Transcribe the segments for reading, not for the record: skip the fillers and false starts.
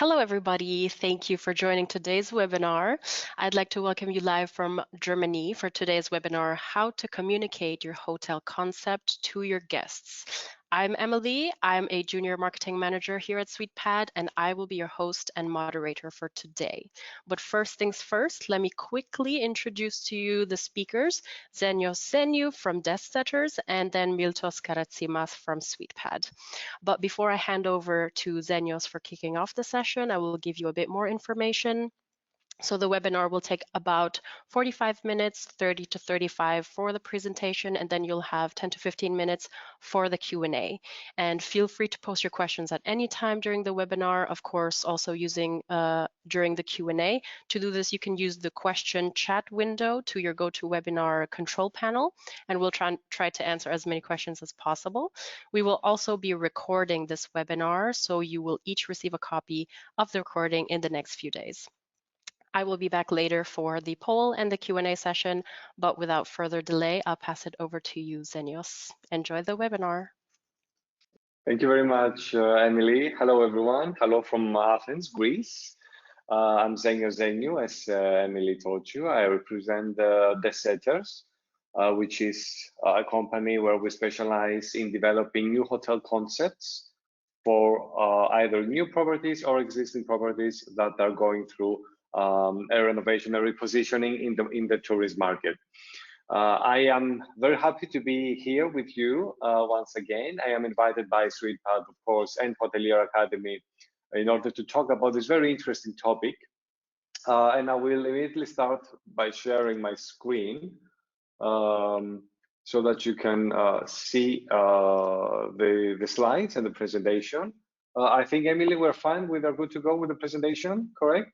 Hello, everybody. Thank you for joining today's webinar. I'd like to welcome you live from Germany for today's webinar, How to Communicate Your Hotel Concept to Your Guests. I'm Emily. I'm a junior marketing manager here at SuitePad, and I will be your host and moderator for today. But first things first, let me quickly introduce to you the speakers, Zenios Zeniou from Destsetters, and then Miltos Karatsimas from SuitePad. But before I hand over to Zenios for kicking off the session, I will give you a bit more information. So the webinar will take about 45 minutes, 30 to 35 for the presentation, and then you'll have 10 to 15 minutes for the Q&A. And feel free to post your questions at any time during the webinar, of course, also using during the Q&A. To do this, you can use the question chat window to your GoToWebinar control panel, and we'll try to answer as many questions as possible. We will also be recording this webinar, so you will each receive a copy of the recording in the next few days. I will be back later for the poll and the Q&A session, but without further delay, I'll pass it over to you, Zenios. Enjoy the webinar. Thank you very much, Emily. Hello, everyone. Hello from Athens, Greece. I'm Zenios Zeniou, as Emily told you. I represent Destsetters, which is a company where we specialize in developing new hotel concepts for either new properties or existing properties that are going through a renovation or repositioning in the tourist market. I am very happy to be here with you once again. I am invited by SuitePad, of course, and Hotelier Academy in order to talk about this very interesting topic. And I will immediately start by sharing my screen so that you can see the slides and the presentation. I think, Emily, we're fine. We are good to go with the presentation, correct?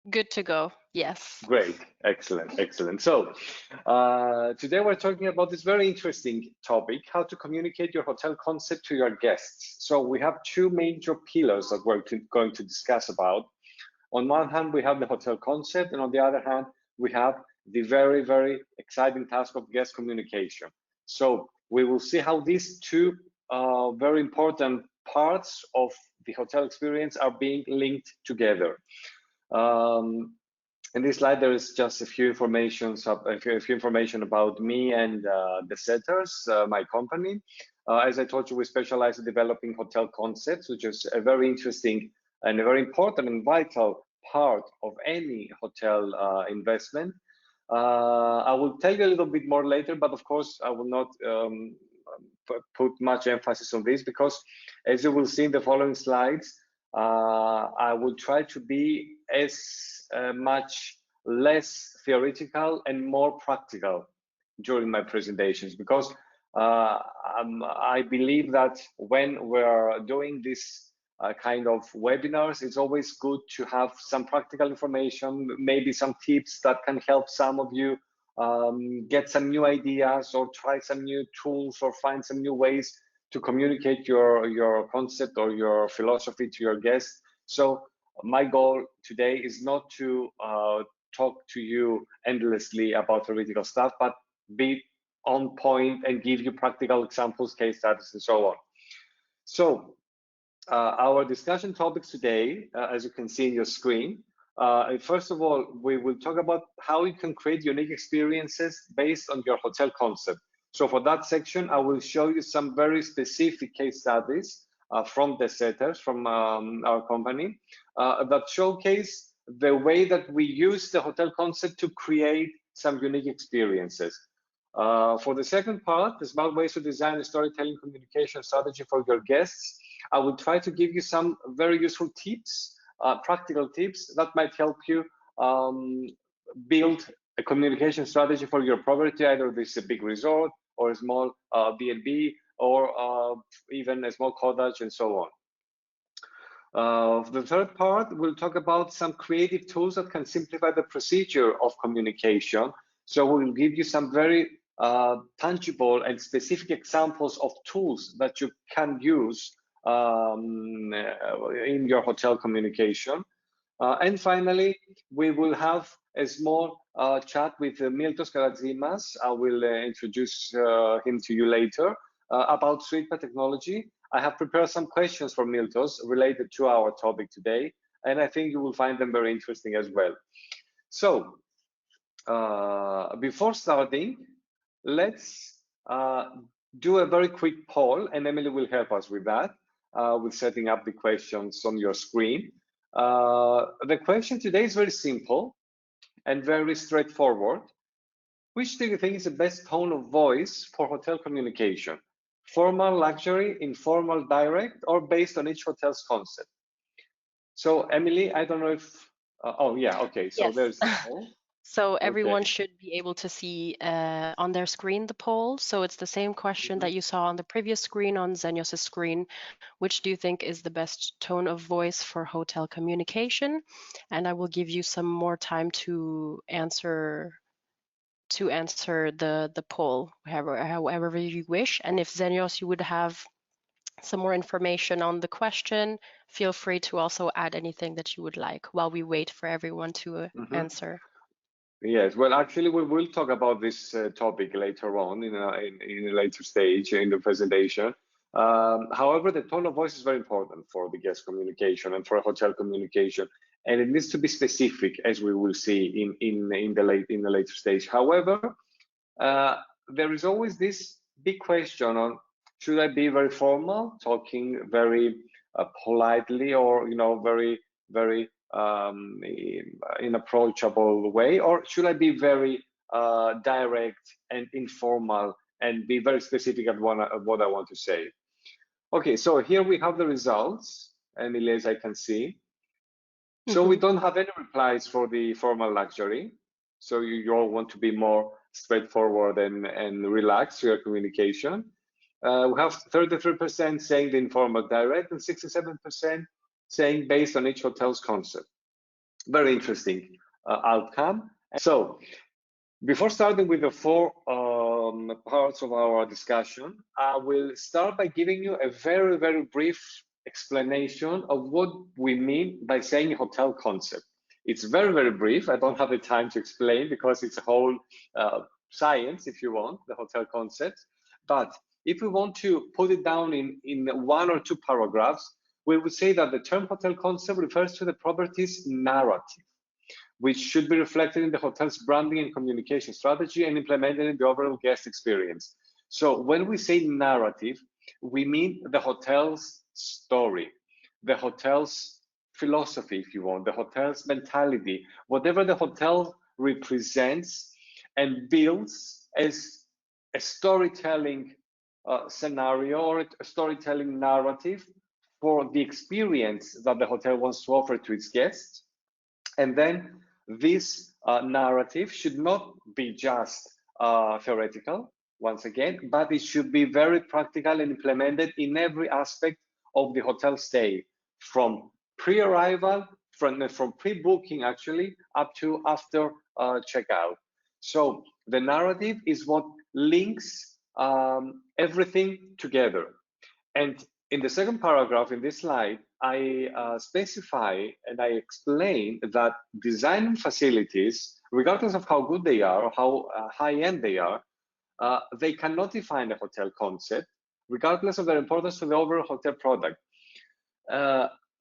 Good to go, yes. Great, excellent, excellent. So today we're talking about this very interesting topic, how to communicate your hotel concept to your guests. So we have two major pillars that we're going to discuss about. On one hand, we have the hotel concept, and on the other hand, we have the very, very exciting task of guest communication. So we will see how these two very important parts of the hotel experience are being linked together. In this slide, there is just a few information about me and Destsetters, my company. As I told you, we specialize in developing hotel concepts, which is a very interesting and a very important and vital part of any hotel investment. I will tell you a little bit more later, but of course, I will not put much emphasis on this because, as you will see in the following slides, I will try to be as much less theoretical and more practical during my presentations, because I believe that when we're doing this kind of webinars, it's always good to have some practical information, maybe some tips that can help some of you get some new ideas or try some new tools or find some new ways to communicate your concept or your philosophy to your guests. So my goal today is not to talk to you endlessly about theoretical stuff, but be on point and give you practical examples, case studies, and so on. So our discussion topics today, as you can see in your screen, first of all, we will talk about how you can create unique experiences based on your hotel concept. So for that section, I will show you some very specific case studies from Destsetters, from our company, that showcase the way that we use the hotel concept to create some unique experiences. For the second part, the smart ways to design a storytelling communication strategy for your guests, I will try to give you some very useful tips, practical tips that might help you build a communication strategy for your property, either this is a big resort or a small B&B or even a small cottage and so on. The third part, we'll talk about some creative tools that can simplify the procedure of communication. So we'll give you some very tangible and specific examples of tools that you can use in your hotel communication. And finally, we will have a small chat with Miltos Karatsimas. I will introduce him to you later about SuitePad technology. I have prepared some questions for Miltos related to our topic today. and I think you will find them very interesting as well. So before starting, let's do a very quick poll, and Emily will help us with that, with setting up the questions on your screen. The question today is very simple and very straightforward. Which do you think is the best tone of voice for hotel communication? Formal, luxury, informal, direct, or based on each hotel's concept? So, Emily, I don't know if, oh yeah, okay, so Yes. there's the poll. So Okay. everyone should be able to see on their screen the poll. So it's the same question that you saw on the previous screen on Zenios' screen. Which do you think is the best tone of voice for hotel communication? And I will give you some more time to answer the poll however you wish. And if Zenios, you would have some more information on the question, feel free to also add anything that you would like while we wait for everyone to answer. Yes, well, actually, we will talk about this topic later on in a later stage in the presentation. However, the tone of voice is very important for the guest communication and for hotel communication, and it needs to be specific, as we will see in the later stage. However, there is always this big question on, should I be very formal, talking very politely, or very in approachable way, or should I be very direct and informal and be very specific at what I want to say? Okay, so here we have the results, Emily, as I can see. So we don't have any replies for the formal luxury. So you all want to be more straightforward and relaxed your communication. We have 33% saying the informal direct and 67% saying based on each hotel's concept. Very interesting outcome. So before starting with the four parts of our discussion, I will start by giving you a very, very brief explanation of what we mean by saying hotel concept. It's very, very brief. I don't have the time to explain because it's a whole science, if you want, the hotel concept. But if we want to put it down in one or two paragraphs, we would say that the term hotel concept refers to the property's narrative, which should be reflected in the hotel's branding and communication strategy and implemented in the overall guest experience. So when we say narrative, we mean the hotel's story, the hotel's philosophy, if you want, the hotel's mentality, whatever the hotel represents and builds as a storytelling scenario or a storytelling narrative for the experience that the hotel wants to offer to its guests. And then this narrative should not be just theoretical, once again, but it should be very practical and implemented in every aspect of the hotel stay, from pre-arrival, from pre-booking actually, up to after checkout. So the narrative is what links everything together. And in the second paragraph in this slide, I specify and I explain that design facilities, regardless of how good they are or how high-end they are, they cannot define a hotel concept, regardless of their importance to the overall hotel product.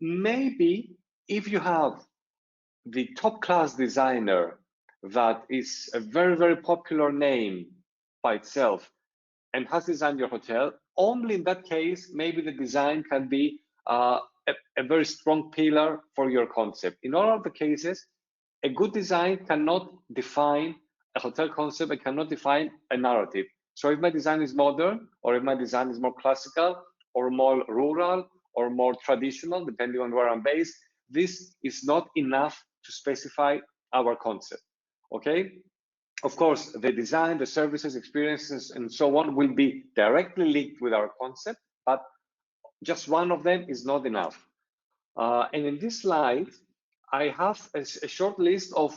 Maybe if you have the top-class designer that is a very, very popular name by itself and has designed your hotel, only in that case, maybe the design can be a very strong pillar for your concept. In all of the cases, a good design cannot define a hotel concept, it cannot define a narrative. So if my design is modern, or if my design is more classical, or more rural, or more traditional, depending on where I'm based, this is not enough to specify our concept, okay? Of course, the design, the services, experiences, and so on will be directly linked with our concept, but just one of them is not enough. And in this slide, I have a short list of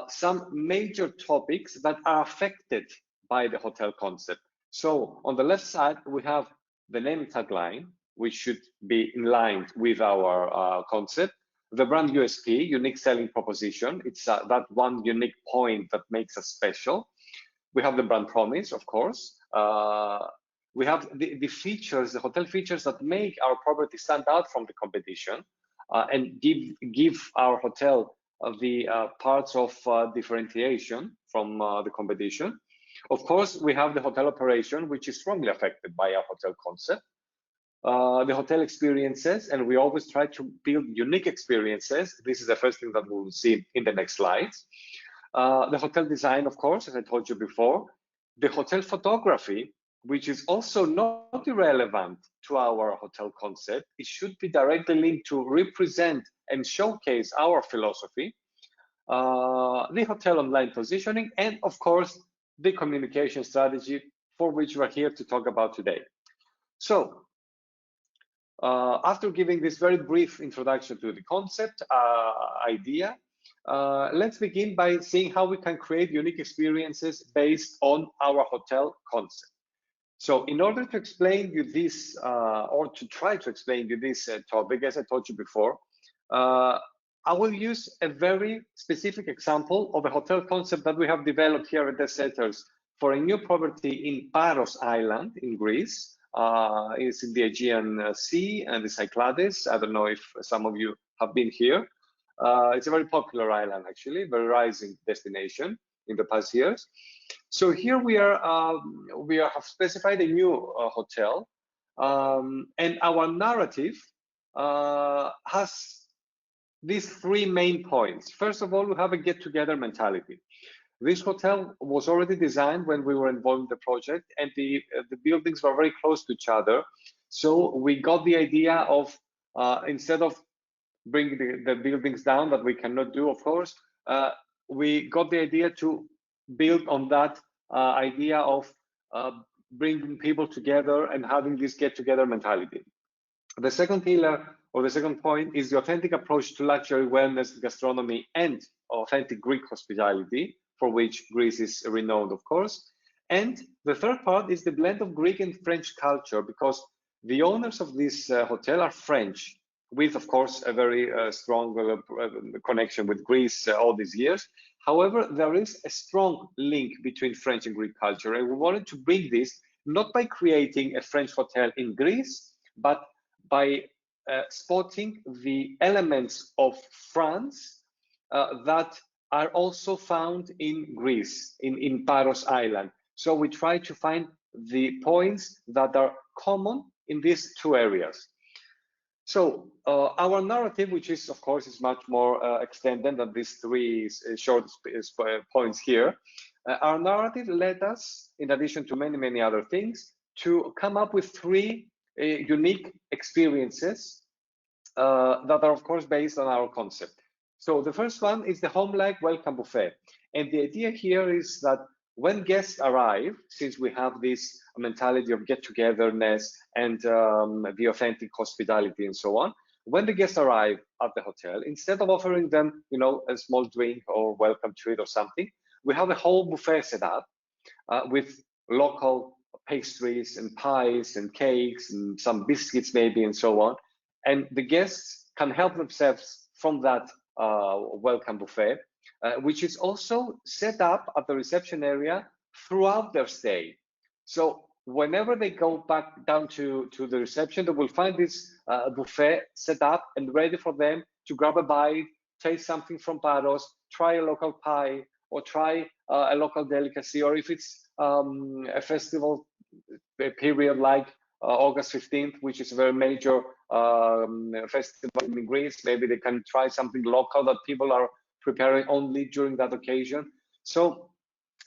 some major topics that are affected by the hotel concept. So on the left side, we have the name tagline, which should be in line with our concept. The brand USP, unique selling proposition. It's that one unique point that makes us special. We have the brand promise, of course. We have the features, the hotel features that make our property stand out from the competition. and give our hotel the parts of differentiation from the competition. Of course, we have the hotel operation, which is strongly affected by our hotel concept. The hotel experiences, and we always try to build unique experiences. This is the first thing that we will see in the next slides. The hotel design, of course, as I told you before. The hotel photography, which is also not irrelevant to our hotel concept. It should be directly linked to represent and showcase our philosophy. The hotel online positioning, and of course, the communication strategy, for which we're here to talk about today. So, after giving this very brief introduction to the concept idea, let's begin by seeing how we can create unique experiences based on our hotel concept. So in order to explain you this, or to try to explain you this topic, as I told you before, I will use a very specific example of a hotel concept that we have developed here at Destsetters for a new property in Paros Island in Greece. It's in the Aegean Sea and the Cyclades. I don't know if some of you have been here. It's a very popular island, actually, very rising destination in the past years. So here we have specified a new hotel, and our narrative has these three main points. First of all, we have a get-together mentality. This hotel was already designed when we were involved in the project, and the buildings were very close to each other. So we got the idea of, instead of bringing the buildings down, that we cannot do, of course, we got the idea to build on that idea of bringing people together and having this get-together mentality. The second pillar, or the second point, is the authentic approach to luxury, wellness, gastronomy, and authentic Greek hospitality, for which Greece is renowned, of course. And the third part is the blend of Greek and French culture, because the owners of this hotel are French, with, of course, a very strong connection with Greece all these years. However, there is a strong link between French and Greek culture, and we wanted to bring this not by creating a French hotel in Greece, but by spotting the elements of France that are also found in Greece, in Paros Island. So we try to find the points that are common in these two areas. So our narrative, which is, of course, is much more extended than these three short points here, our narrative led us, in addition to many, many other things, to come up with three unique experiences that are, of course, based on our concept. So the first one is the home-like welcome buffet. And the idea here is that when guests arrive, since we have this mentality of get-togetherness and the authentic hospitality and so on, when the guests arrive at the hotel, instead of offering them, a small drink or welcome treat or something, we have a whole buffet set up with local pastries and pies and cakes and some biscuits maybe and so on. And the guests can help themselves from that welcome buffet, which is also set up at the reception area throughout their stay. So whenever they go back down to the reception, they will find this buffet set up and ready for them to grab a bite, taste something from Paros, try a local pie, or try a local delicacy, or if it's a festival period like August 15th, which is a very major festival in Greece, maybe they can try something local that people are preparing only during that occasion. So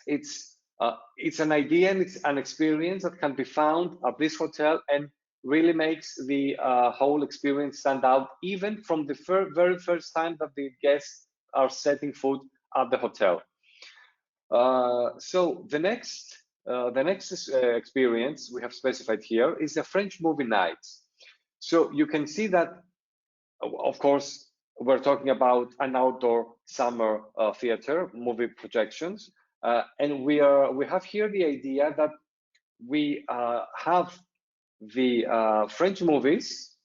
it's an idea and it's an experience that can be found at this hotel and really makes the whole experience stand out, even from the very first time that the guests are setting foot at the hotel. So the next experience we have specified here is the French movie nights. So you can see that, of course, we're talking about an outdoor summer theater, movie projections, and we have here the idea that we have the French movies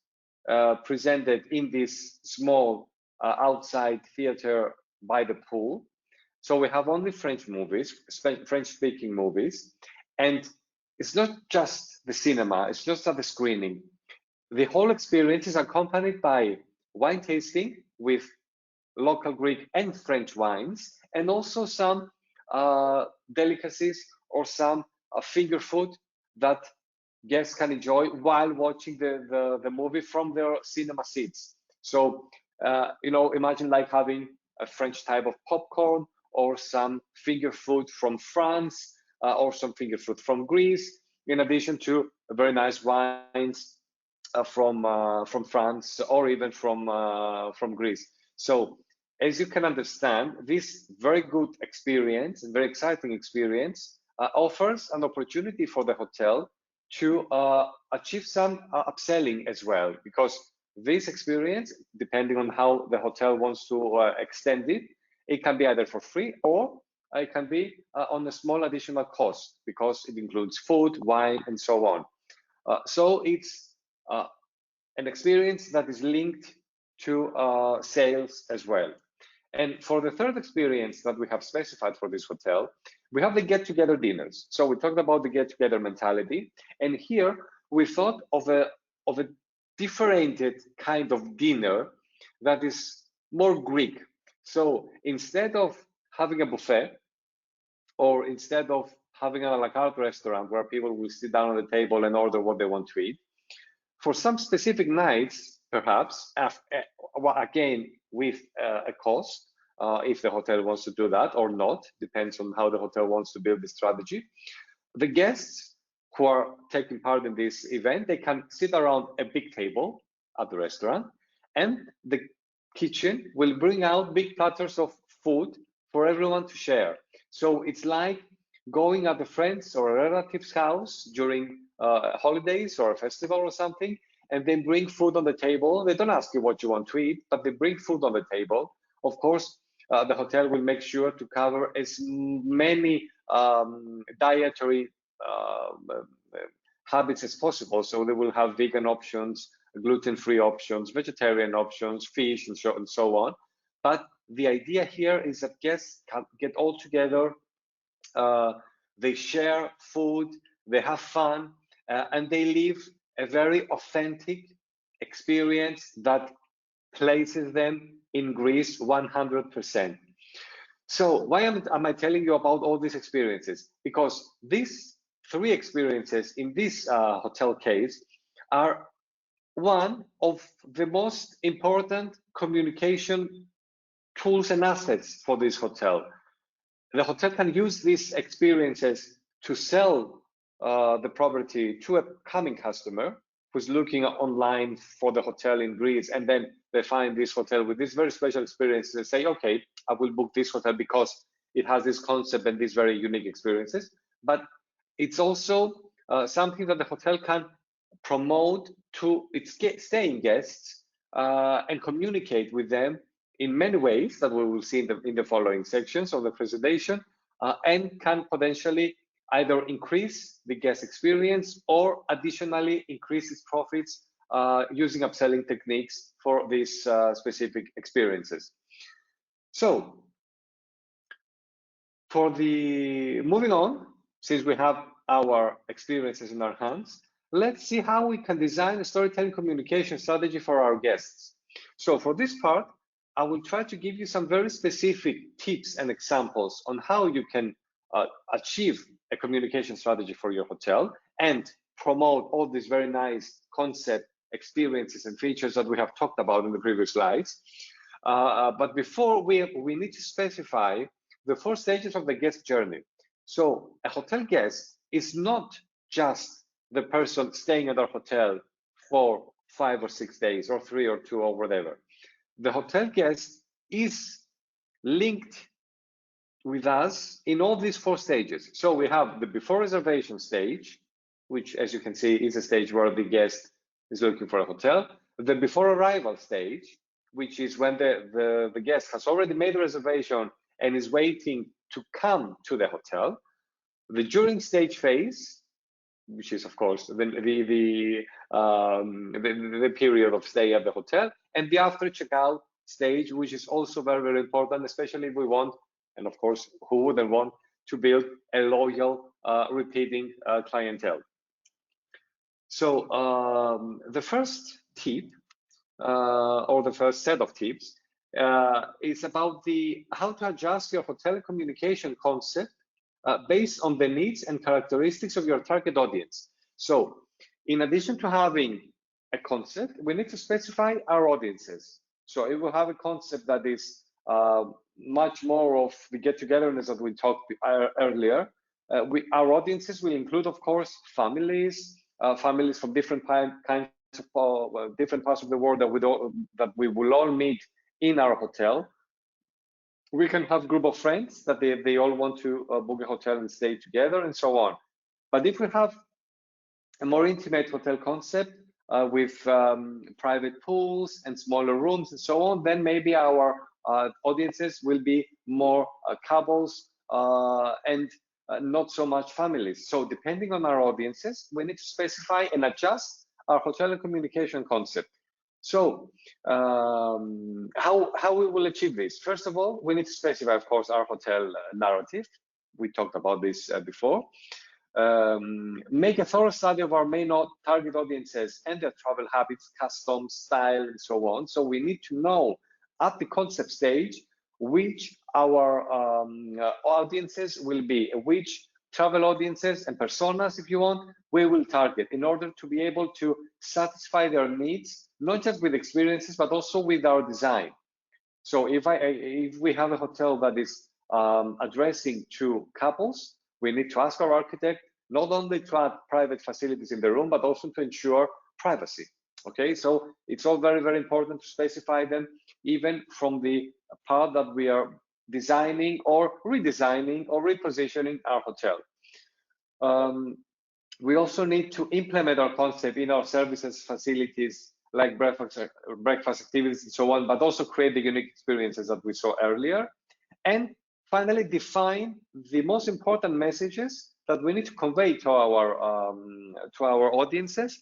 presented in this small outside theater by the pool. So we have only French movies, French-speaking movies, and it's not just the cinema, it's not just the screening. The whole experience is accompanied by wine tasting with local Greek and French wines, and also some delicacies or some finger food that guests can enjoy while watching the movie from their cinema seats. So, imagine like having a French type of popcorn or some finger food from France or some finger food from Greece, in addition to very nice wines from France or even from Greece. So, as you can understand, this very good experience and very exciting experience offers an opportunity for the hotel to achieve some upselling as well, because this experience, depending on how the hotel wants to extend it, it can be either for free or it can be on a small additional cost because it includes food, wine, and so on. So it's an experience that is linked to sales as well. And for the third experience that we have specified for this hotel, we have the get-together dinners. So we talked about the get-together mentality, and here we thought of a differentiated kind of dinner that is more Greek. So instead of having a buffet, or instead of having an a la carte restaurant where people will sit down on the table and order what they want to eat, for some specific nights, perhaps, again, with a cost, if the hotel wants to do that or not, depends on how the hotel wants to build the strategy. The guests who are taking part in this event, they can sit around a big table at the restaurant, and the kitchen will bring out big platters of food for everyone to share. So it's like going at a friend's or a relative's house during holidays or a festival or something, and they bring food on the table. They don't ask you what you want to eat, but they bring food on the table. Of course, the hotel will make sure to cover as many dietary habits as possible. So they will have vegan options, gluten-free options, vegetarian options, fish, and so on. But the idea here is that guests can get all together, they share food, they have fun, and they live a very authentic experience that places them in Greece 100%. So why am I telling you about all these experiences? Because these three experiences in this hotel case are one of the most important communication tools and assets for this hotel. The hotel can use these experiences to sell the property to a coming customer who's looking online for the hotel in Greece, and then they find this hotel with this very special experience. They say, okay, I will book this hotel because it has this concept and these very unique experiences. But it's also something that the hotel can promote to its staying guests and communicate with them in many ways that we will see in the following sections of the presentation, and can potentially either increase the guest experience or additionally increase its profits using upselling techniques for these specific experiences. So for the moving on, since we have our experiences in our hands, let's see how we can design a storytelling communication strategy for our guests. So for this part, I will try to give you some very specific tips and examples on how you can achieve a communication strategy for your hotel and promote all these very nice concept experiences and features that we have talked about in the previous slides. But before we need to specify the 4 stages of the guest journey. So a hotel guest is not just the person staying at our hotel for 5 or 6 days or 3 or 2 or whatever. The hotel guest is linked with us in all these 4 stages. So we have the before reservation stage, which, as you can see, is a stage where the guest is looking for a hotel. The before arrival stage, which is when the guest has already made a reservation and is waiting to come to the hotel. The during stage phase, which is of course the period of stay at the hotel, and the after checkout stage, which is also very, very important, especially if we want, and of course, who wouldn't want to build a loyal, repeating clientele. So the first tip or the first set of tips, is about how to adjust your hotel communication concept based on the needs and characteristics of your target audience. So, in addition to having a concept, we need to specify our audiences. So, if we have a concept that is much more of the get-togetherness that we talked earlier, our audiences will include, of course, families, families from different kinds of different parts of the world that we will all meet in our hotel. We can have a group of friends that they all want to book a hotel and stay together and so on. But if we have a more intimate hotel concept with private pools and smaller rooms and so on, then maybe our audiences will be more couples and not so much families. So depending on our audiences, we need to specify and adjust our hotel and communication concept. So how we will achieve this? First of all, we need to specify, of course, our hotel narrative. We talked about this before. Make a thorough study of our main target audiences and their travel habits, customs, style, and so on. So we need to know at the concept stage which our audiences will be, which travel audiences and personas, if you want, we will target in order to be able to satisfy their needs, not just with experiences, but also with our design. So if we have a hotel that is addressing to couples, we need to ask our architect not only to add private facilities in the room, but also to ensure privacy. Okay, so it's all very, very important to specify them, even from the part that we are designing or redesigning or repositioning our hotel. We also need to implement our concept in our services, facilities, like breakfast activities and so on, but also create the unique experiences that we saw earlier. And finally, define the most important messages that we need to convey to our audiences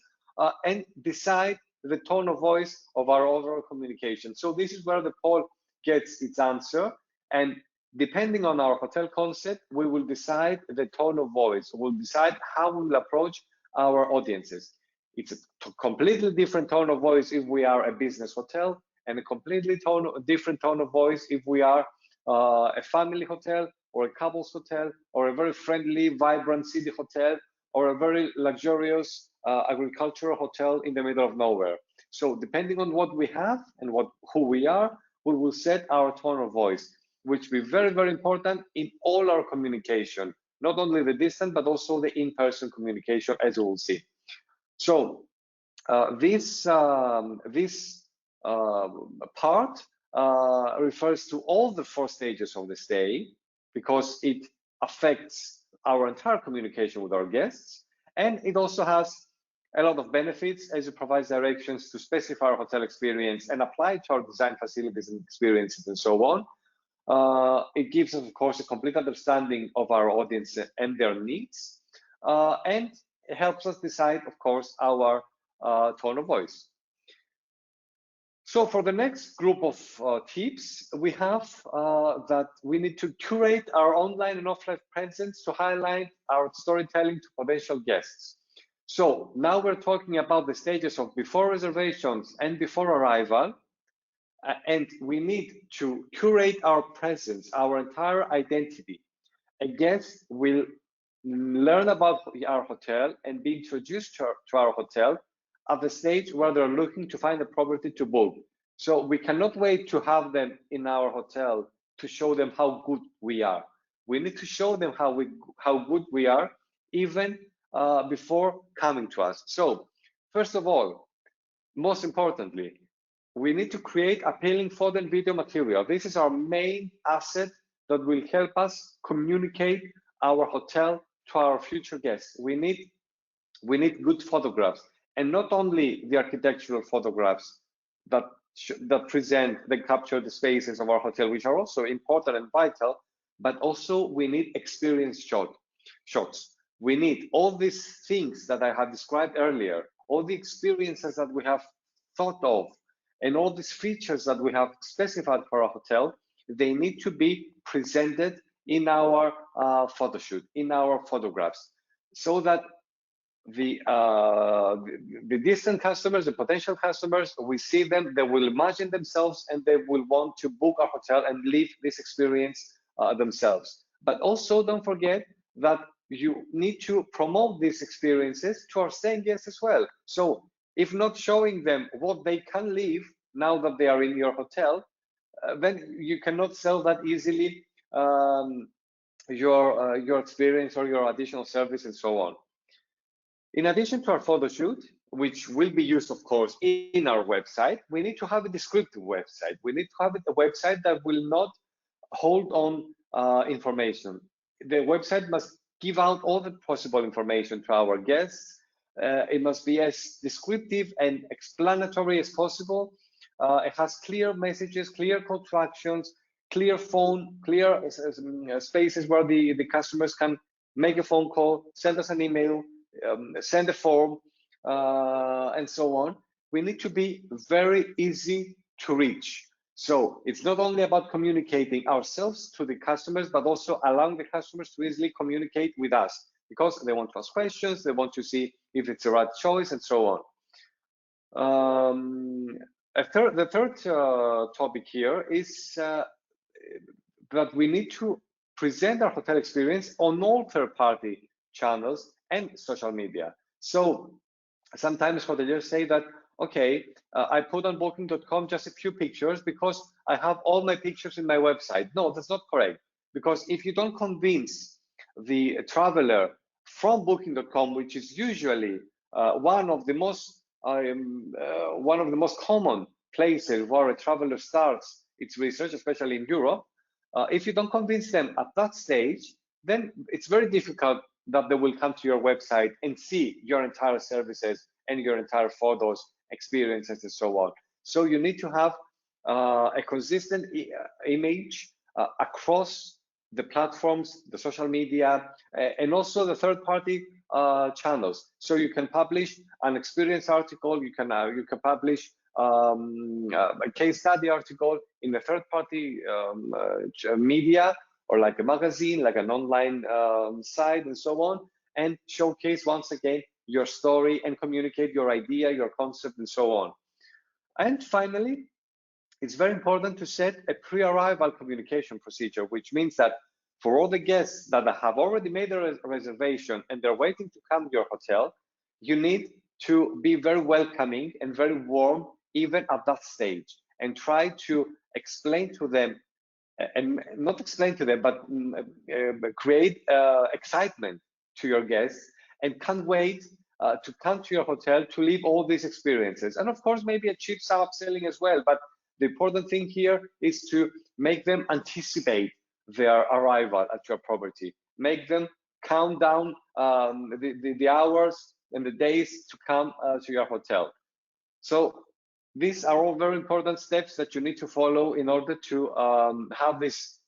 and decide the tone of voice of our overall communication. So this is where the poll gets its answer. And depending on our hotel concept, we will decide the tone of voice. We'll decide how we will approach our audiences. It's a completely different tone of voice if we are a business hotel, and a completely different tone of voice if we are a family hotel or a couples hotel or a very friendly, vibrant city hotel or a very luxurious agricultural hotel in the middle of nowhere. So depending on what we have and who we are, we will set our tone of voice, which will be very, very important in all our communication, not only the distant, but also the in-person communication, as we will see. So this part refers to all the 4 stages of the stay, because it affects our entire communication with our guests, and it also has a lot of benefits as it provides directions to specify our hotel experience and apply it to our design facilities and experiences and so on. It gives us, of course, a complete understanding of our audience and their needs, and it helps us decide, of course, our tone of voice. So for the next group of tips, we have that we need to curate our online and offline presence to highlight our storytelling to potential guests. So now we're talking about the stages of before reservations and before arrival, and we need to curate our presence, our entire identity. A guest will learn about our hotel and be introduced to our hotel at the stage where they're looking to find a property to book. So we cannot wait to have them in our hotel to show them how good we are. We need to show them how good we are even before coming to us. So first of all, most importantly, we need to create appealing photo and video material. This is our main asset that will help us communicate our hotel to our future guests. We need good photographs, and not only the architectural photographs that capture the spaces of our hotel, which are also important and vital, but also we need experience shots. We need all these things that I have described earlier, all the experiences that we have thought of, and all these features that we have specified for our hotel. They need to be presented in our photo shoot, in our photographs, so that the distant customers, the potential customers, we see them, they will imagine themselves and they will want to book our hotel and live this experience themselves. But also don't forget that you need to promote these experiences to our staying guests as well. So if not showing them what they can live now that they are in your hotel, then you cannot sell that easily your experience or your additional service and so on. In addition to our photo shoot, which will be used, of course, in our website, we need to have a descriptive website. We need to have a website that will not hold on information. The website must give out all the possible information to our guests. It must be as descriptive and explanatory as possible. It has clear messages, clear call to actions, clear phone, clear spaces where the customers can make a phone call, send us an email, send a form, and so on. We need to be very easy to reach. So it's not only about communicating ourselves to the customers, but also allowing the customers to easily communicate with us because they want to ask questions, they want to see if it's the right choice, and so on. The third topic here is that we need to present our hotel experience on all third-party channels and social media. So sometimes hoteliers say that, okay, I put on booking.com just a few pictures because I have all my pictures in my website. No, that's not correct. Because if you don't convince the traveler from booking.com, which is usually one of the most common places where a traveler starts its research, especially in Europe, if you don't convince them at that stage, then it's very difficult that they will come to your website and see your entire services and your entire photos, experiences, and so on. So you need to have a consistent image across the platforms, the social media, and also the third-party channels. So you can publish an experience article, you can publish a case study article in the third-party media, or like a magazine, like an online site, and so on, and showcase once again your story and communicate your idea, your concept, and so on. And finally, it's very important to set a pre-arrival communication procedure, which means that for all the guests that have already made a reservation and they're waiting to come to your hotel, you need to be very welcoming and very warm even at that stage, and try to explain to them, and not explain to them, but create excitement to your guests, and can't wait to come to your hotel to live all these experiences. And of course, maybe achieve some upselling as well. But the important thing here is to make them anticipate their arrival at your property. Make them count down the hours and the days to come to your hotel. So these are all very important steps that you need to follow in order to have this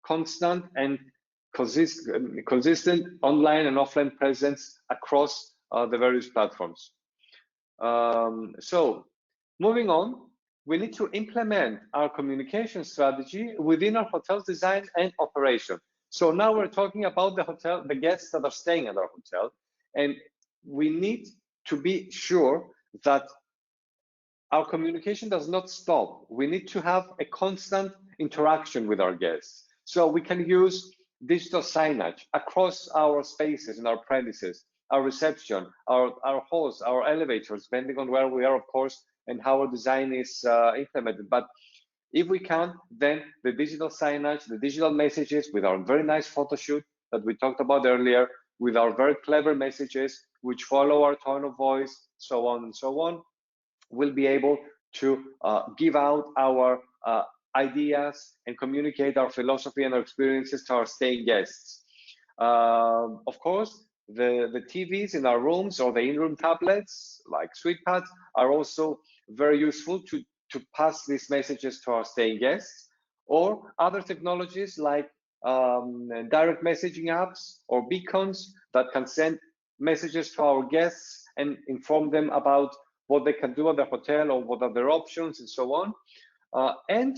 constant and consistent online and offline presence across the various platforms. So moving on, we need to implement our communication strategy within our hotel's design and operation. So now we're talking about the guests that are staying at our hotel, and we need to be sure that our communication does not stop. We need to have a constant interaction with our guests. So we can use digital signage across our spaces in our premises, our reception, our halls, our elevators, depending on where we are, of course, and how our design is implemented. But if we can, then the digital signage, the digital messages with our very nice photo shoot that we talked about earlier, with our very clever messages, which follow our tone of voice, so on and so on, will be able to give out our ideas and communicate our philosophy and our experiences to our staying guests. Of course, the TVs in our rooms or the in-room tablets like SuitePad are also very useful to pass these messages to our staying guests, or other technologies like direct messaging apps or beacons that can send messages to our guests and inform them about what they can do at the hotel or what are their options and so on. And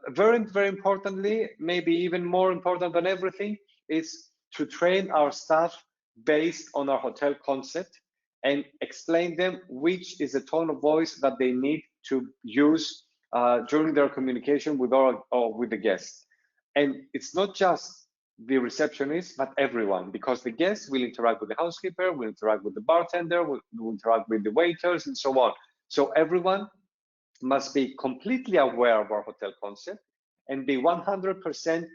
very, very importantly, maybe even more important than everything, is to train our staff based on our hotel concept and explain them which is the tone of voice that they need to use during their communication with or with the guests. And it's not just the receptionist, but everyone, because the guests will interact with the housekeeper, will interact with the bartender, will interact with the waiters, and so on. So everyone must be completely aware of our hotel concept and be 100%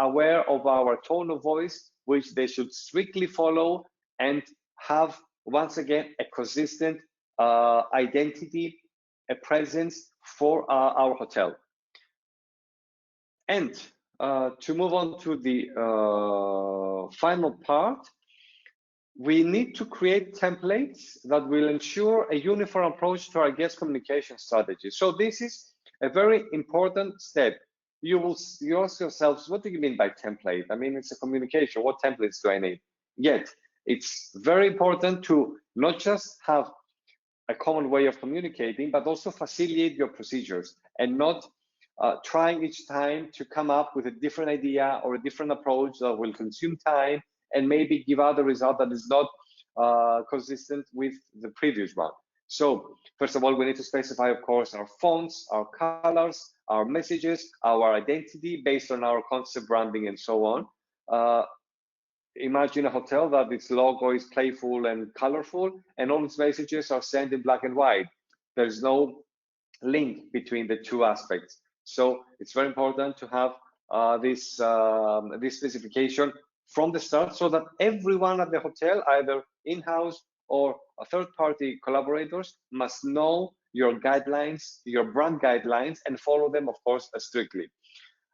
aware of our tone of voice, which they should strictly follow and have, once again, a consistent identity, a presence for our hotel. And to move on to the final part, we need to create templates that will ensure a uniform approach to our guest communication strategy. So this is a very important step. You ask yourselves, what do you mean by template? I mean, it's a communication. What templates do I need? Yet, it's very important to not just have a common way of communicating, but also facilitate your procedures and not trying each time to come up with a different idea or a different approach that will consume time and maybe give out a result that is not consistent with the previous one. So first of all, we need to specify, of course, our fonts, our colors, our messages, our identity based on our concept branding and so on. Imagine a hotel that its logo is playful and colorful and all its messages are sent in black and white. There's no link between the two aspects. So it's very important to have this specification from the start so that everyone at the hotel, either in-house or third-party collaborators, must know your guidelines, your brand guidelines, and follow them, of course, strictly.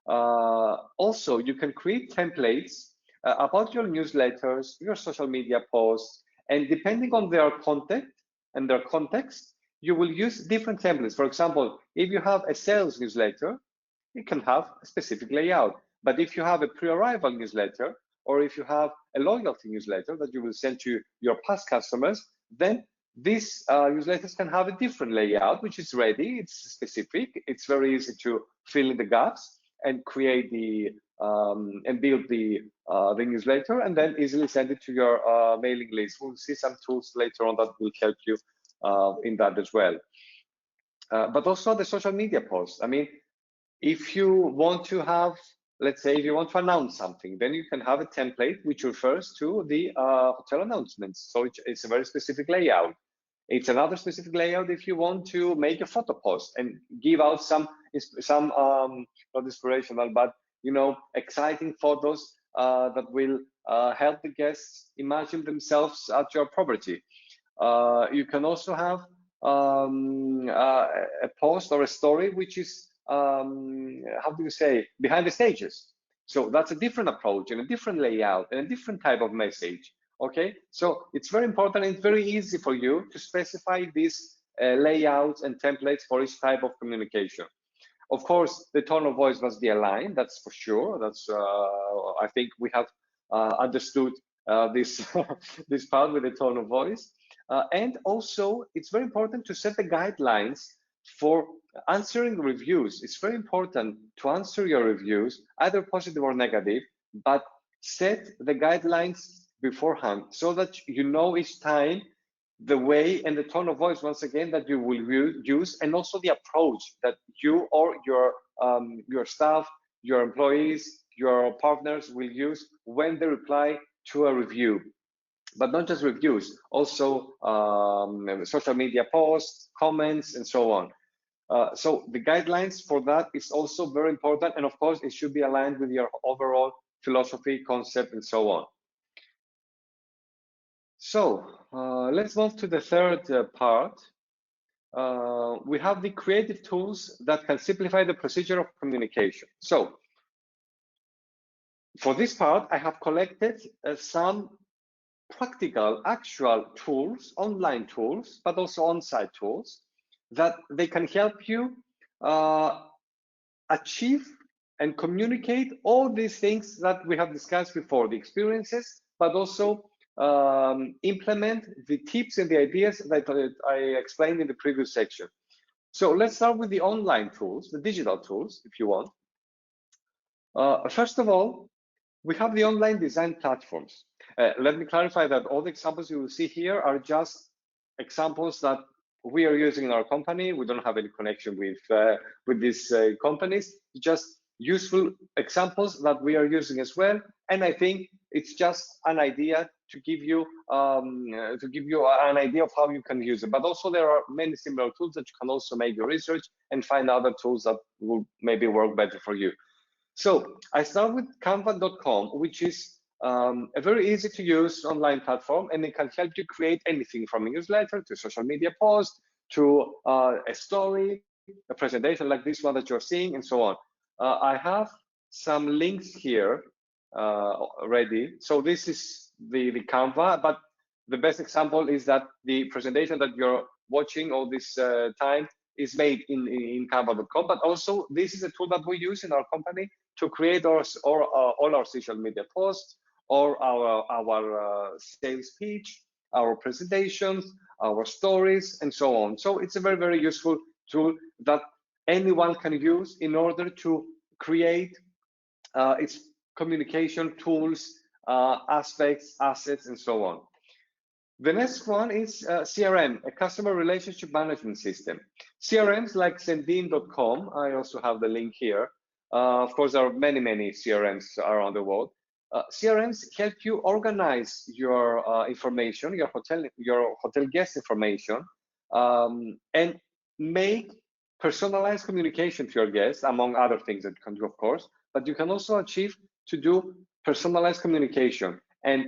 Also, you can create templates about your newsletters, your social media posts, and depending on their content and their context, you will use different templates. For example, if you have a sales newsletter, it can have a specific layout. But if you have a pre-arrival newsletter, or if you have a loyalty newsletter that you will send to your past customers, then these newsletters can have a different layout, which is ready, it's specific, it's very easy to fill in the gaps and create the and build the newsletter, and then easily send it to your mailing list. We'll see some tools later on that will help you in that as well. But also the social media posts. I mean, if you want to have, let's say, if you want to announce something, then you can have a template which refers to the hotel announcements. So it's a very specific layout. It's another specific layout if you want to make a photo post and give out some not inspirational, but exciting photos that will help the guests imagine themselves at your property. You can also have a post or a story which is how do you say, behind the stages. So that's a different approach and a different layout and a different type of message. Okay, so it's very important and it's very easy for you to specify these layouts and templates for each type of communication. Of course, the tone of voice must be aligned, that's for sure. That's I think we have understood this this part with the tone of voice. And also, it's very important to set the guidelines for answering reviews. It's very important to answer your reviews, either positive or negative, but set the guidelines beforehand so that you know each time the way and the tone of voice, once again, that you will use, and also the approach that you or your staff, your employees, your partners will use when they reply to a review. But not just reviews, also social media posts, comments, and so on. So the guidelines for that is also very important. And of course, it should be aligned with your overall philosophy, concept, and so on. So let's move to the third part. We have the creative tools that can simplify the procedure of communication. So for this part, I have collected some practical, actual tools, online tools, but also on-site tools that they can help you achieve and communicate all these things that we have discussed before, the experiences, but also implement the tips and the ideas that I explained in the previous section. So let's start with the online tools, the digital tools, if you want. First of all, We have the online design platforms. Let me clarify that all the examples you will see here are just examples that we are using in our company. We don't have any connection with these companies. Just useful examples that we are using as well. And I think it's just an idea to give you an idea of how you can use it. But also there are many similar tools that you can also make your research and find other tools that will maybe work better for you. So I start with canva.com, which is a very easy to use online platform, and it can help you create anything from a newsletter to social media post to a story, a presentation like this one that you're seeing, and so on. I have some links here ready. So this is the Canva, but the best example is that the presentation that you're watching all this time is made in canva.com, but also this is a tool that we use in our company to create all our social media posts or our sales pitch, our presentations, our stories, and so on. So it's a very, very useful tool that anyone can use in order to create its communication tools, aspects, assets, and so on. The next one is CRM, a customer relationship management system. CRMs like Zendean.com, I also have the link here. Of course, there are many, many CRMs around the world. CRMs help you organize your information, your hotel guest information, and make personalized communication to your guests, among other things that you can do, of course. But you can also achieve to do personalized communication and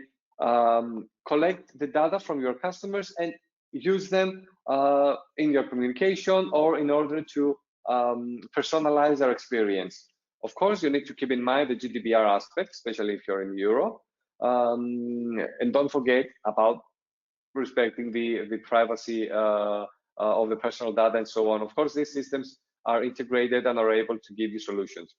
collect the data from your customers and use them in your communication or in order to personalize their experience. Of course, you need to keep in mind the GDPR aspect, especially if you're in Europe. And don't forget about respecting the privacy of the personal data and so on. Of course, these systems are integrated and are able to give you solutions.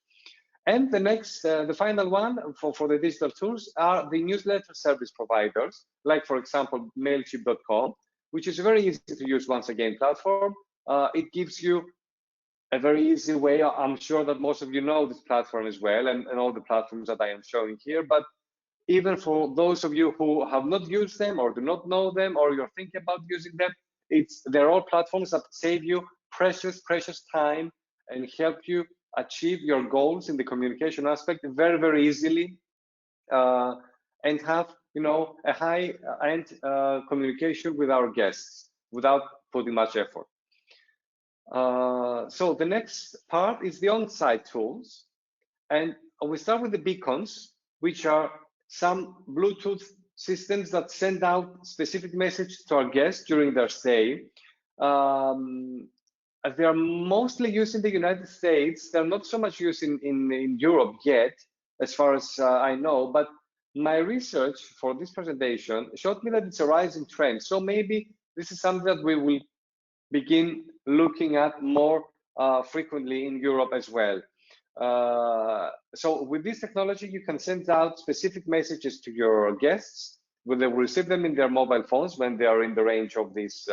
And the next, the final one for the digital tools are the newsletter service providers, like, for example, Mailchimp.com, which is a very easy to use, once again, platform. It gives you a very easy way. I'm sure that most of you know this platform as well, and all the platforms that I am showing here. But even for those of you who have not used them or do not know them, or you're thinking about using them, they're all platforms that save you precious time and help you achieve your goals in the communication aspect very, very easily, and have a high-end communication with our guests without putting much effort. So the next part is the on-site tools, and we start with the beacons, which are some Bluetooth systems that send out specific messages to our guests during their stay. They are mostly used in the United States. They're not so much used in Europe yet, as far as I know, but my research for this presentation showed me that it's a rising trend. So maybe this is something that we will begin looking at more frequently in Europe as well. So with this technology, you can send out specific messages to your guests, where they will receive them in their mobile phones when they are in the range of this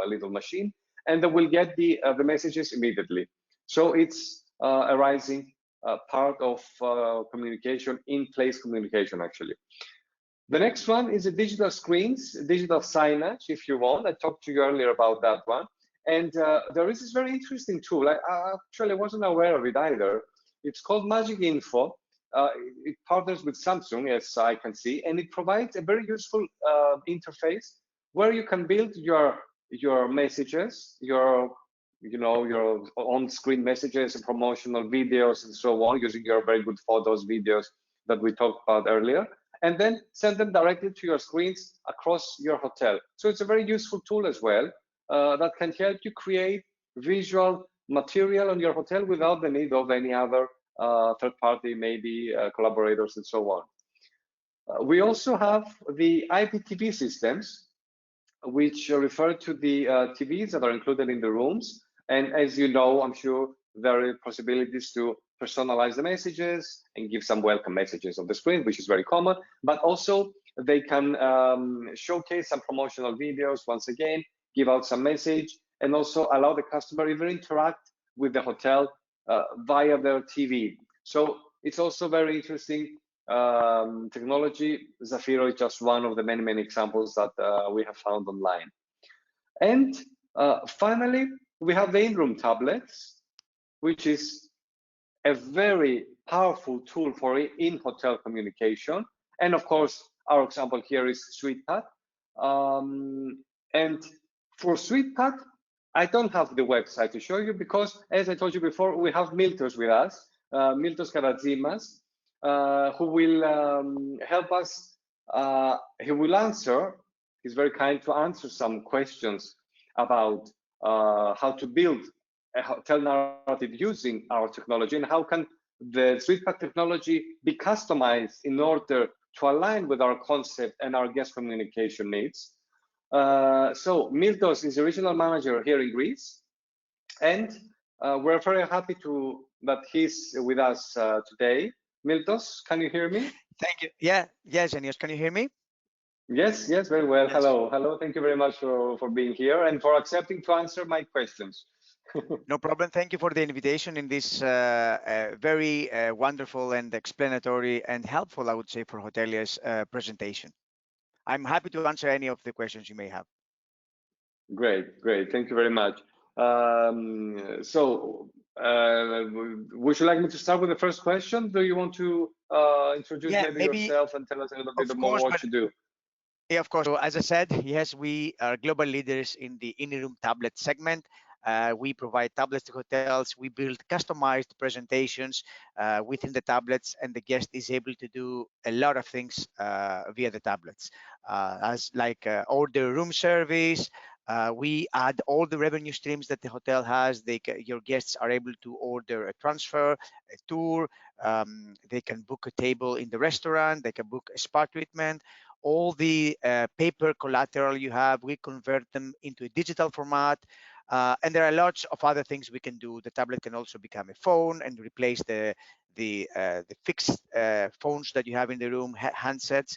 little machine, and they will get the messages immediately. So it's a rising part of communication, in-place communication, actually. The next one is the digital screens, digital signage, if you want. I talked to you earlier about that one. And there is this very interesting tool. I actually wasn't aware of it either. It's called Magic Info. It partners with Samsung, as I can see, and it provides a very useful interface where you can build your messages, your on-screen messages and promotional videos and so on, using your very good photos, videos that we talked about earlier, and then send them directly to your screens across your hotel. So it's a very useful tool as well that can help you create visual material on your hotel without the need of any other third party, maybe collaborators and so on. We also have the IPTV systems, which refer to the TVs that are included in the rooms. And as you know, I'm sure there are possibilities to personalize the messages and give some welcome messages on the screen, which is very common, but also they can showcase some promotional videos, once again, give out some message, and also allow the customer even interact with the hotel via their TV. So it's also very interesting technology, Zafiro is just one of the many, many examples that we have found online. And finally, we have the in-room tablets, which is a very powerful tool for in-hotel communication. And of course, our example here is SuitePad. And for SuitePad, I don't have the website to show you because, as I told you before, we have Miltos with us, Miltos Karadzimas, who will help us. He will answer. He's very kind to answer some questions about how to build a hotel narrative using our technology and how can the SuitePad technology be customized in order to align with our concept and our guest communication needs. So Miltos is the regional manager here in Greece, and we're very happy that he's with us today. Miltos, can you hear me? Thank you. Yeah, Zenios, can you hear me? Yes, very well. Yes. Hello. Thank you very much for being here and for accepting to answer my questions. No problem. Thank you for the invitation in this very wonderful and explanatory and helpful, I would say, for hoteliers presentation. I'm happy to answer any of the questions you may have. Great. Thank you very much. Would you like me to start with the first question? Do you want to introduce maybe yourself and tell us a little bit more what you do? Yeah, of course. So as I said, yes, we are global leaders in the in-room tablet segment. We provide tablets to hotels. We build customized presentations within the tablets, and the guest is able to do a lot of things via the tablets, as like order room service. We add all the revenue streams that the hotel has. Your guests are able to order a transfer, a tour. They can book a table in the restaurant. They can book a spa treatment. All the paper collateral you have, we convert them into a digital format. And there are lots of other things we can do. The tablet can also become a phone and replace the fixed phones that you have in the room, handsets,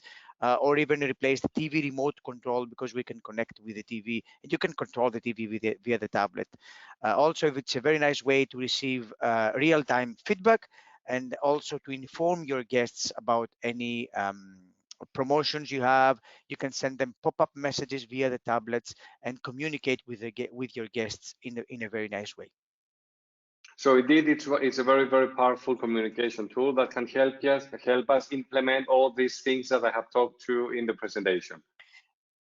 or even replace the TV remote control, because we can connect with the TV and you can control the TV via the tablet. Also, it's a very nice way to receive real-time feedback and also to inform your guests about any promotions you have. You can send them pop-up messages via the tablets and communicate with your guests in a very nice way. So indeed, it's a very, very powerful communication tool that can help us implement all these things that I have talked to in the presentation.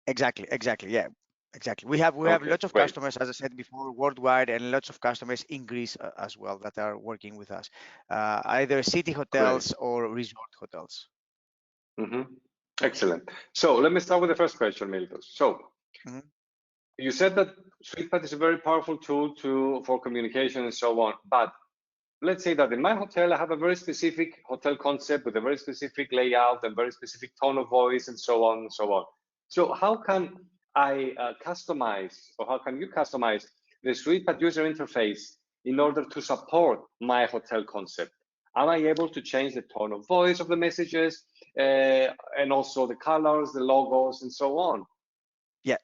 Exactly. Yeah. Exactly. We have lots of customers, as I said before, worldwide, and lots of customers in Greece as well that are working with us, either city hotels or resort hotels. Excellent. So let me start with the first question, Miltos. So you said that SuitePad is a very powerful tool for communication and so on, but let's say that in my hotel, I have a very specific hotel concept with a very specific layout and very specific tone of voice and so on and so on. So how can I customize, or how can you customize the SuitePad user interface in order to support my hotel concept? Am I able to change the tone of voice of the messages and also the colors, the logos, and so on? Yeah,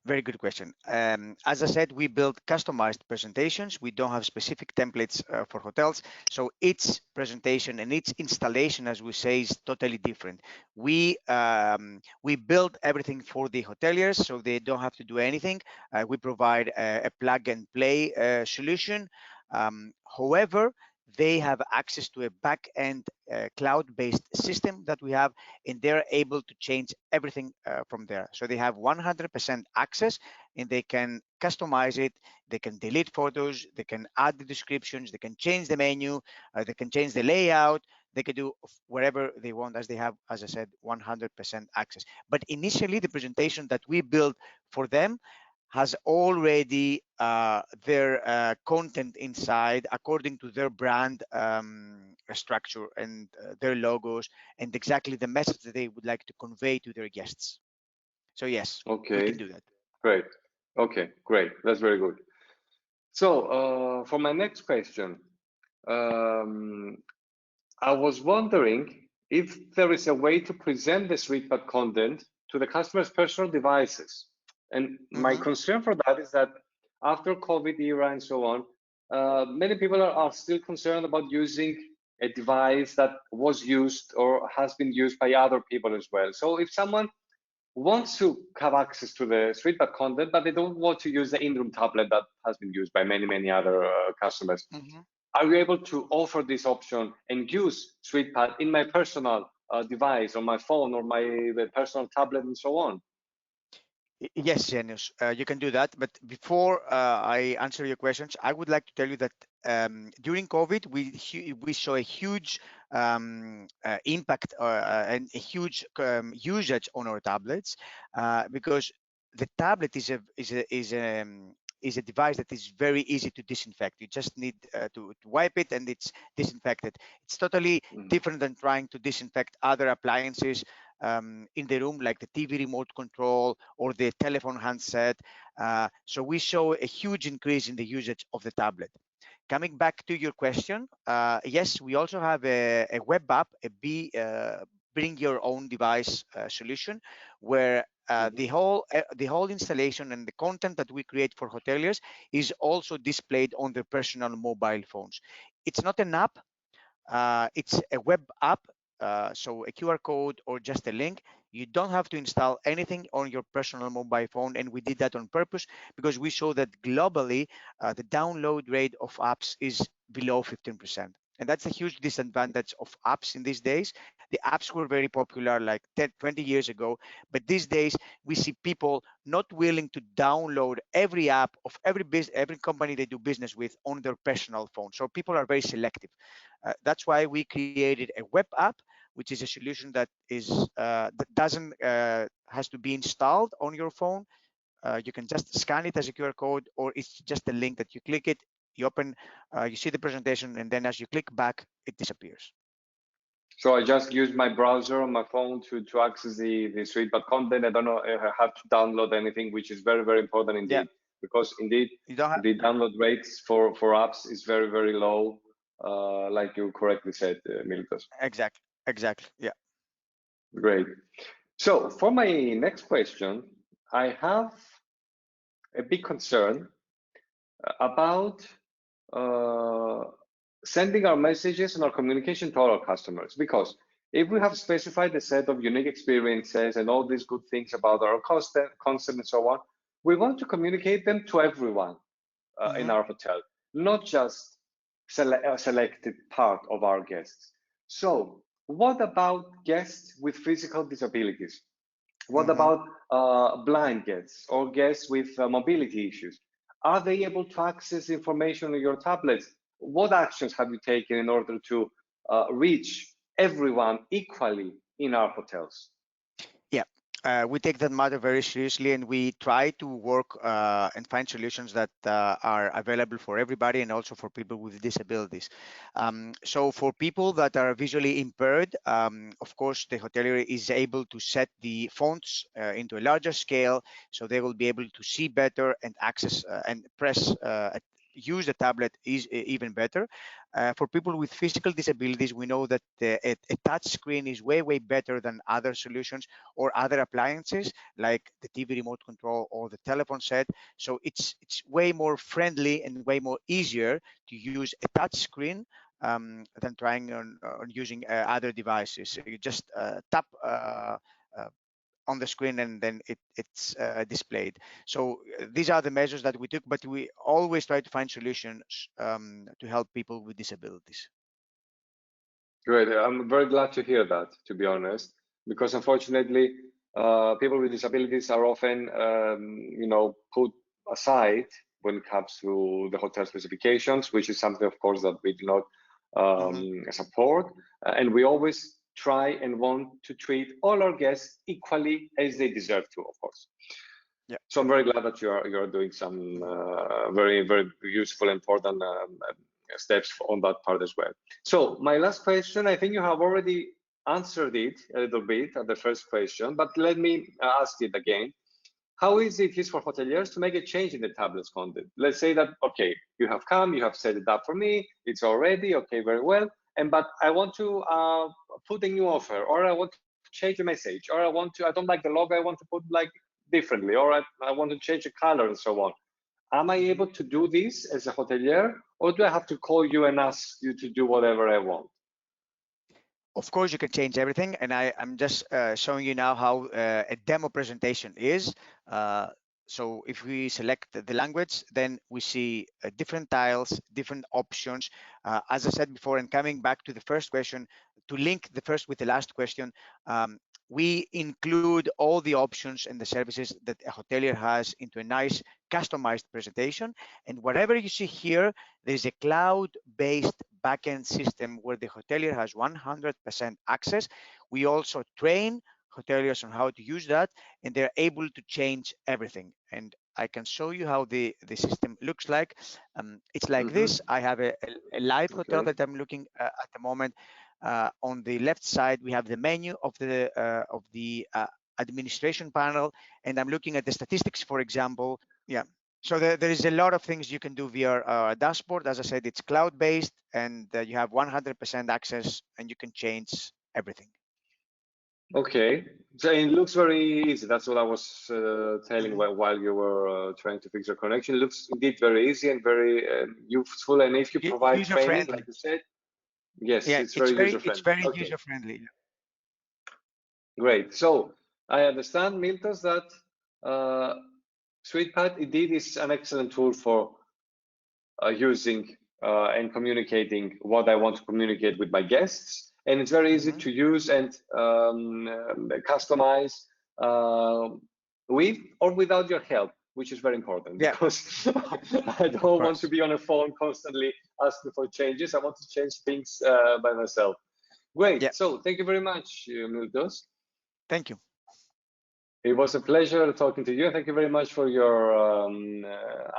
very good question. As I said, we build customized presentations. We don't have specific templates for hotels. So each presentation and each installation, as we say, is totally different. We build everything for the hoteliers, so they don't have to do anything. We provide a plug and play solution. However, they have access to a back-end cloud-based system that we have, and they're able to change everything from there. So they have 100% access, and they can customize it. They can delete photos. They can add the descriptions. They can change the menu. They can change the layout. They can do wherever they want, as they have, as I said, 100% access. But initially, the presentation that we built for them has already their content inside according to their brand structure and their logos and exactly the message that they would like to convey to their guests. So yes, we can do that. Great. Okay, great. That's very good. So for my next question, I was wondering if there is a way to present the SuitePad content to the customer's personal devices. And my concern for that is that after COVID era and so on, many people are still concerned about using a device that was used or has been used by other people as well. So if someone wants to have access to the SuitePad content, but they don't want to use the in-room tablet that has been used by many, many other customers, are you able to offer this option and use SuitePad in my personal device, on my phone, or my personal tablet, and so on? Yes, Zenios, you can do that. But before I answer your questions, I would like to tell you that during COVID, we saw a huge impact and a huge usage on our tablets because the tablet is a device that is very easy to disinfect. You just need to wipe it and it's disinfected. It's totally different than trying to disinfect other appliances in the room, like the TV remote control or the telephone handset. So we show a huge increase in the usage of the tablet. Coming back to your question, yes, we also have a web app, bring your own device solution, where the whole installation and the content that we create for hoteliers is also displayed on their personal mobile phones. It's not an app, it's a web app, so a QR code or just a link. You don't have to install anything on your personal mobile phone, and we did that on purpose because we saw that globally the download rate of apps is below 15%. And that's a huge disadvantage of apps in these days. The apps were very popular like 10, 20 years ago, but these days we see people not willing to download every app of every company they do business with on their personal phone. So people are very selective. That's why we created a web app, which is a solution that doesn't has to be installed on your phone. You can just scan it as a QR code, or it's just a link that you click it, you open, you see the presentation, and then as you click back, it disappears. So I just use my browser on my phone to access the SuitePad content. I don't know if I have to download anything, which is very, very important indeed, because indeed the download rates for apps is very, very low, like you correctly said, Militos. Exactly, yeah. Great. So for my next question, I have a big concern about sending our messages and our communication to our customers, because if we have specified a set of unique experiences and all these good things about our concept and so on, we want to communicate them to everyone in our hotel, not just a selected part of our guests. So what about guests with physical disabilities? What about blind guests or guests with mobility issues? Are they able to access information on your tablets? What actions have you taken in order to reach everyone equally in our hotels? Yeah, we take that matter very seriously, and we try to work and find solutions that are available for everybody and also for people with disabilities. So for people that are visually impaired, of course, the hotelier is able to set the fonts into a larger scale, so they will be able to see better and access and use the tablet is even better. For people with physical disabilities, we know that a touch screen is way better than other solutions or other appliances like the TV remote control or the telephone set. So it's way more friendly and way more easier to use a touch screen than trying on using other devices. So you just tap on the screen and then it's displayed. So these are the measures that we took, but we always try to find solutions to help people with disabilities. Great. I'm very glad to hear that, to be honest, because unfortunately, people with disabilities are often, put aside when it comes to the hotel specifications, which is something, of course, that we do not support. And we always try and want to treat all our guests equally as they deserve to, of course. Yeah. So I'm very glad that you're doing some very, very useful, important steps on that part as well. So my last question, I think you have already answered it a little bit at the first question, but let me ask it again. How easy it is for hoteliers to make a change in the tablet's content? Let's say that, okay, you have come, you have set it up for me, it's all ready, okay, very well. But I want to put a new offer, or I want to change the message, or I don't like the logo, I want to put like differently, or I want to change the color and so on. Am I able to do this as a hotelier, or do I have to call you and ask you to do whatever I want? Of course, you can change everything, and I'm just showing you now how a demo presentation is. Uh, so if we select the language, then we see different tiles, different options. As I said before, and coming back to the first question, to link the first with the last question, we include all the options and the services that a hotelier has into a nice customized presentation. And whatever you see here, there's a cloud-based backend system where the hotelier has 100% access. We also train hoteliers on how to use that, and they're able to change everything. And I can show you how the system looks like. It's like this. I have a live hotel Okay. that I'm looking at the moment. On the left side, we have the menu of the administration panel, and I'm looking at the statistics, for example. Yeah. So there is a lot of things you can do via a dashboard. As I said, it's cloud-based, and you have 100% access, and you can change everything. Okay, so it looks very easy. That's what I was telling Mhm. while you were trying to fix your connection. It looks indeed very easy and very useful. And if you provide training, like User-friendly. you said, yes, Yeah, it's very user it's friendly. very Okay, user-friendly. great. So I understand, Miltos, that uh, SuitePad indeed is an excellent tool for using and communicating what I want to communicate with my guests. And it's very easy Mhm. to use and customize with or without your help, which is very important Yeah, because I of don't want to course. be on a phone constantly asking for changes. I want to change things by myself. Yeah, Great. So thank you very much, Miltos. thank you. It was a pleasure talking to you. Thank you very much for your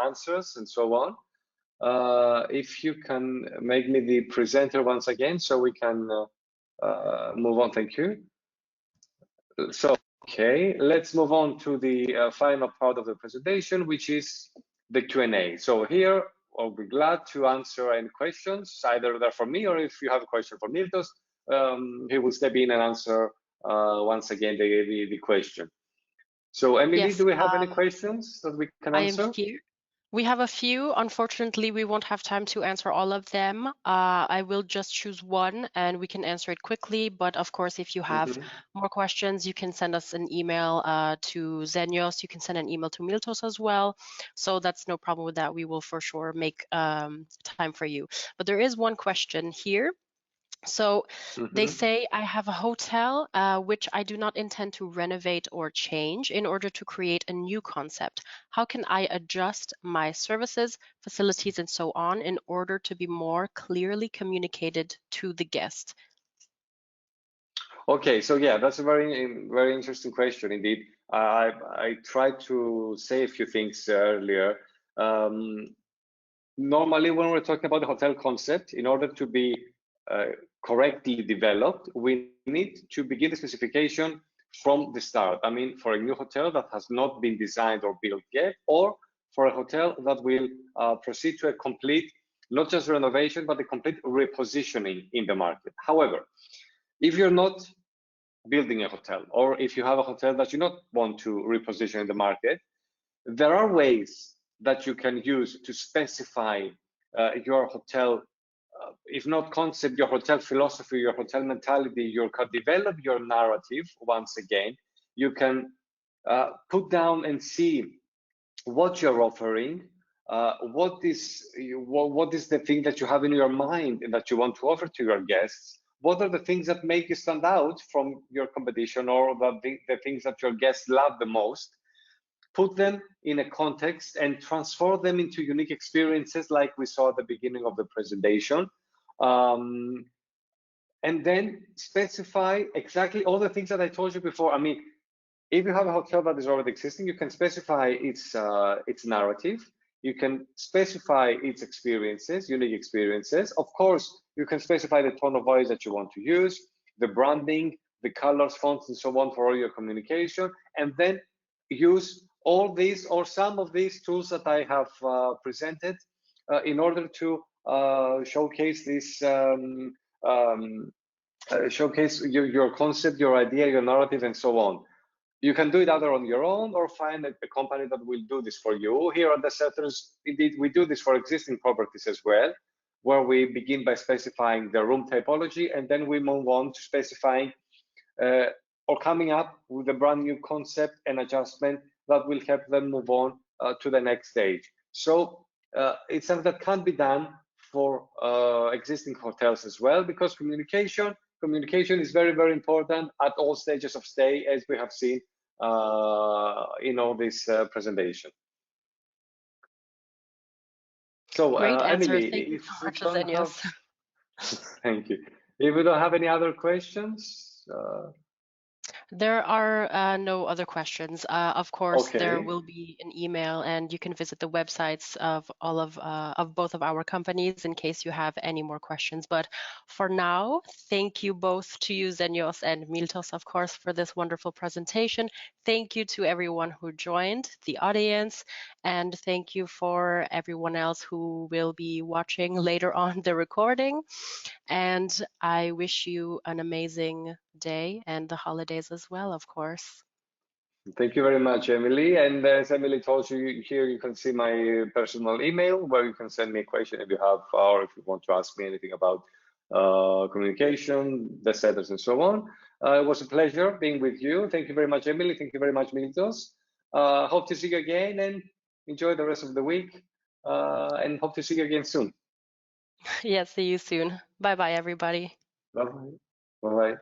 answers and so on. If you can make me the presenter once again so we can move on. Thank you. So, okay, let's move on to the final part of the presentation, which is the Q&A. So here, I'll be glad to answer any questions, either they're for me or if you have a question for Miltos, he will step in and answer once again the question. So, Emily, Yes, do we have any questions that we can I am answer? here. We have a few. Unfortunately, we won't have time to answer all of them. I will just choose one and we can answer it quickly. But of course, if you have Mhm. more questions, you can send us an email to Zenios. You can send an email to Miltos as well. So that's no problem with that. We will for sure make time for you. But there is one question here. So they Mhm. say I have a hotel which I do not intend to renovate or change in order to create a new concept. How can I adjust my services, facilities, and so on in order to be more clearly communicated to the guest? Okay, so yeah, that's a very interesting question indeed. I tried to say a few things earlier. Um, Normally, when we're talking about the hotel concept, in order to be uh, correctly developed, we need to begin the specification from the start. I mean, for a new hotel that has not been designed or built yet, or for a hotel that will proceed to a complete, not just renovation, but a complete repositioning in the market. However, if you're not building a hotel, or if you have a hotel that you not want to reposition in the market, there are ways that you can use to specify your hotel, if not concept, your hotel philosophy, your hotel mentality. You can develop your narrative once again. You can put down and see what you're offering, what is the thing that you have in your mind and that you want to offer to your guests. What are the things that make you stand out from your competition, or the things that your guests love the most? Put them in a context and transform them into unique experiences like we saw at the beginning of the presentation. Um, and then specify exactly all the things that I told you before. I mean, if you have a hotel that is already existing, you can specify its narrative. You can specify its experiences, unique experiences. Of course, you can specify the tone of voice that you want to use, the branding, the colors, fonts, and so on for all your communication, and then use all these or some of these tools that I have presented in order to showcase this. Showcase your concept, your idea, your narrative, and so on. You can do it either on your own or find a company that will do this for you. Here at Destsetters, indeed, we do this for existing properties as well. where we begin by specifying the room typology, and then we move on to specifying or coming up with a brand new concept and adjustment that will help them move on to the next stage. So it's something that can be done for existing hotels as well, because communication is very, very important at all stages of stay, as we have seen in all this presentation. So Great answer. Emily, Thank you if so we much, don't have, Zenios. thank you. If we don't have any other questions, There are no other questions. Of course, there okay. will be an email, and you can visit the websites of all of both of our companies in case you have any more questions. But for now, thank you both to you, Zenios and Miltos, of course, for this wonderful presentation. Thank you to everyone who joined, the audience, and thank you for everyone else who will be watching later on the recording. And I wish you an amazing day and the holidays as well, of course. Thank you very much, Emily. And as Emily told you, here you can see my personal email where you can send me a question if you have, or if you want to ask me anything about communication, the setters, and so on. It was a pleasure being with you. Thank you very much, Emily. Thank you very much, Militos. Hope to see you again, and enjoy the rest of the week. And hope to see you again soon. Yes, see you soon. Bye-bye, everybody. Bye-bye. Bye-bye.